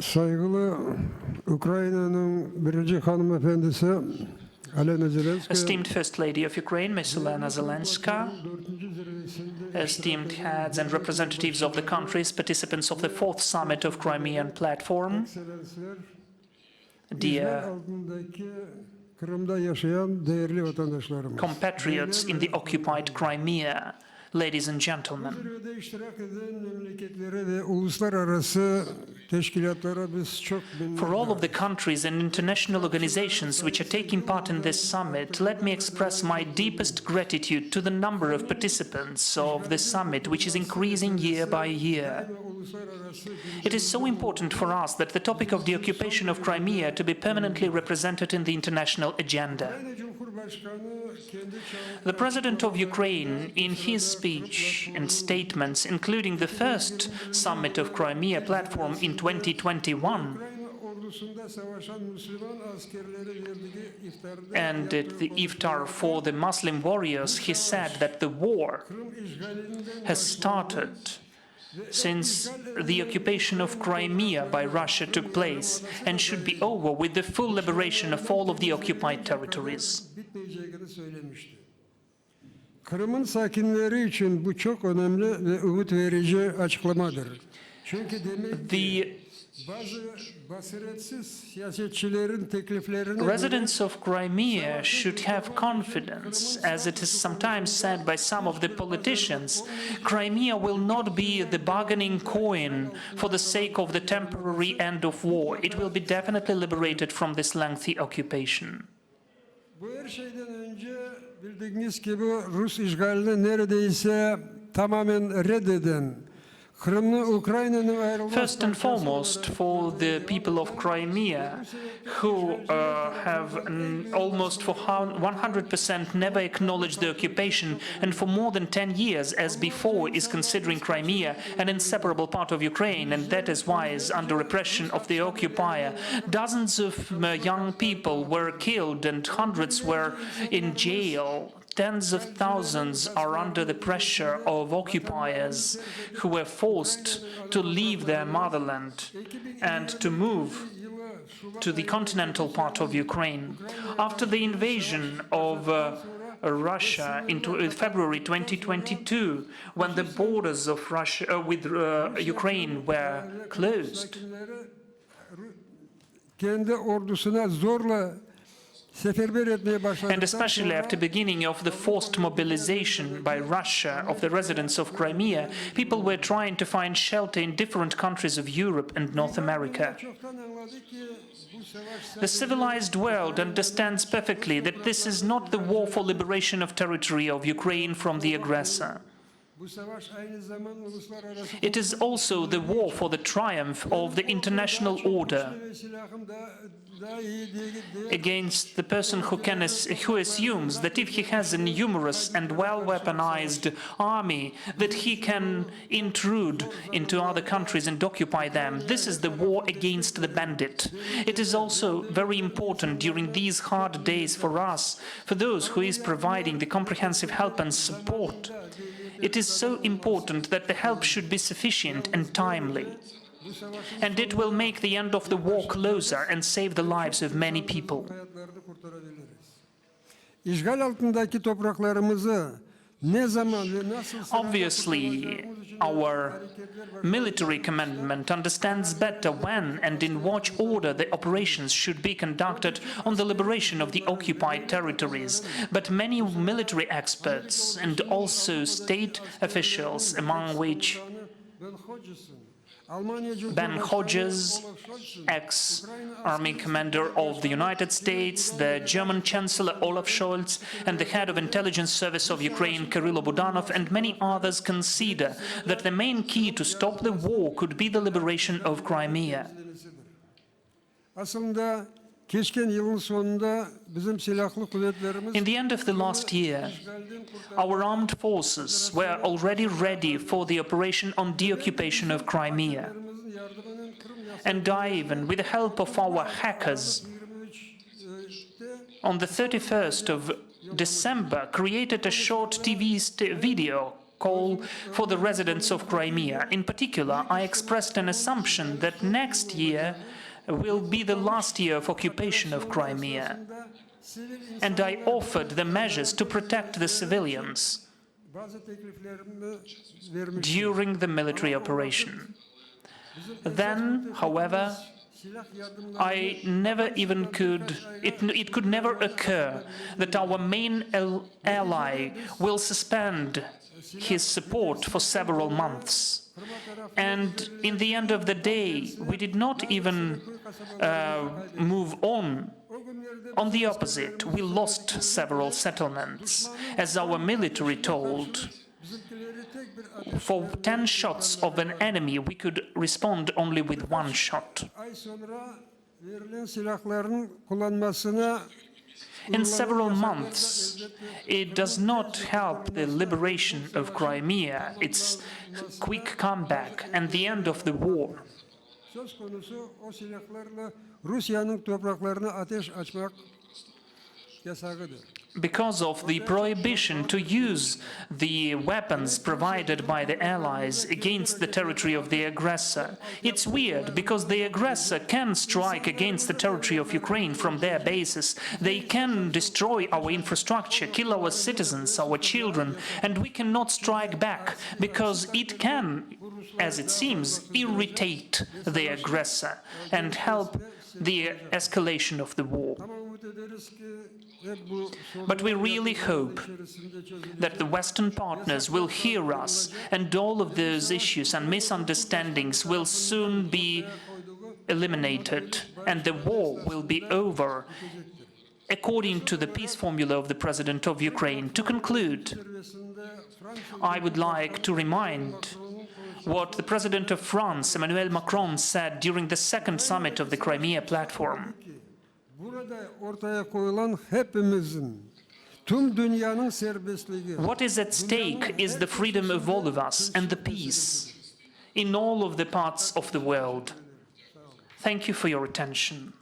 Saygılı Ukrayna'nın birinci hanımefendisi Alena Zelenska, Esteemed First Lady of Ukraine, Ms. Olena Zelenska, esteemed heads and representatives of the countries, participants of the 4th Summit of Crimean Platform, dear Kırım'da yaşayan değerli vatandaşlarımız. compatriots in the occupied Crimea, ladies and gentlemen. For all of the countries and international organizations which are taking part in this summit, let me express my deepest gratitude to the number of participants of this summit, which is increasing year by year. It is so important for us that the topic of the occupation of Crimea to be permanently represented in the international agenda. The President of Ukraine, in his speech and statements, including the first summit of Crimea platform in 2021, and at the iftar for the Muslim warriors, he said that the war has started since the occupation of Crimea by Russia took place and should be over with the full liberation of all of the occupied territories. Kırım'ın sakinleri için bu çok önemli ve umut verici açıklamadır. Çünkü demek ki residents of Crimea should have confidence, as it is sometimes said by some of the politicians. Crimea will not be the bargaining coin for the sake of the temporary end of war. It will be definitely liberated from this lengthy occupation. Bu her şeyden önce bildiğiniz gibi Rus işgalini neredeyse tamamen reddeden, First and foremost, for the people of Crimea, who have almost for 100% never acknowledged the occupation, and for more than 10 years, as before, is considering Crimea an inseparable part of Ukraine, and that is why is under repression of the occupier. Dozens of young people were killed and hundreds were in jail. Tens of thousands are under the pressure of occupiers who were forced to leave their motherland and to move to the continental part of Ukraine. After the invasion of Russia in February 2022, when the borders of Russia with Ukraine were closed, and especially after beginning of the forced mobilization by Russia of the residents of Crimea, people were trying to find shelter in different countries of Europe and North America. The civilized world understands perfectly that this is not the war for liberation of territory of Ukraine from the aggressor. It is also the war for the triumph of the international order against the person who assumes that if he has a numerous and well-weaponized army, that he can intrude into other countries and occupy them. This is the war against the bandit. It is also very important during these hard days for us, for those who is providing the comprehensive help and support. It is so important that the help should be sufficient and timely. And it will make the end of the war closer and save the lives of many people. Obviously, our military commandment understands better when and in what order the operations should be conducted on the liberation of the occupied territories. But many military experts and also state officials, among which Ben Hodges, ex-army commander of the United States, the German Chancellor Olaf Scholz, and the head of intelligence service of Ukraine, Kyrylo Budanov, and many others consider that the main key to stop the war could be the liberation of Crimea. In the end of the last year, our armed forces were already ready for the operation on deoccupation of Crimea. And I even, with the help of our hackers, on the 31st of December, created a short TV video call for the residents of Crimea. In particular, I expressed an assumption that next year will be the last year of occupation of Crimea, and I offered the measures to protect the civilians during the military operation. Then, however, it could never occur that our main ally will suspend his support for several months. And in the end of the day, we did not even move on. On the opposite, we lost several settlements. As our military told, for 10 shots of an enemy, we could respond only with 1 shot. In several months, it does not help the liberation of Crimea, its quick comeback, and the end of the war. Because of the prohibition to use the weapons provided by the Allies against the territory of the aggressor. It's weird, because the aggressor can strike against the territory of Ukraine from their bases. They can destroy our infrastructure, kill our citizens, our children, and we cannot strike back, because it can, as it seems, irritate the aggressor and help the escalation of the war. But we really hope that the Western partners will hear us, and all of those issues and misunderstandings will soon be eliminated, and the war will be over, according to the peace formula of the President of Ukraine. To conclude, I would like to remind what the President of France, Emmanuel Macron, said during the second summit of the Crimea platform. What is at stake is the freedom of all of us and the peace in all of the parts of the world. Thank you for your attention.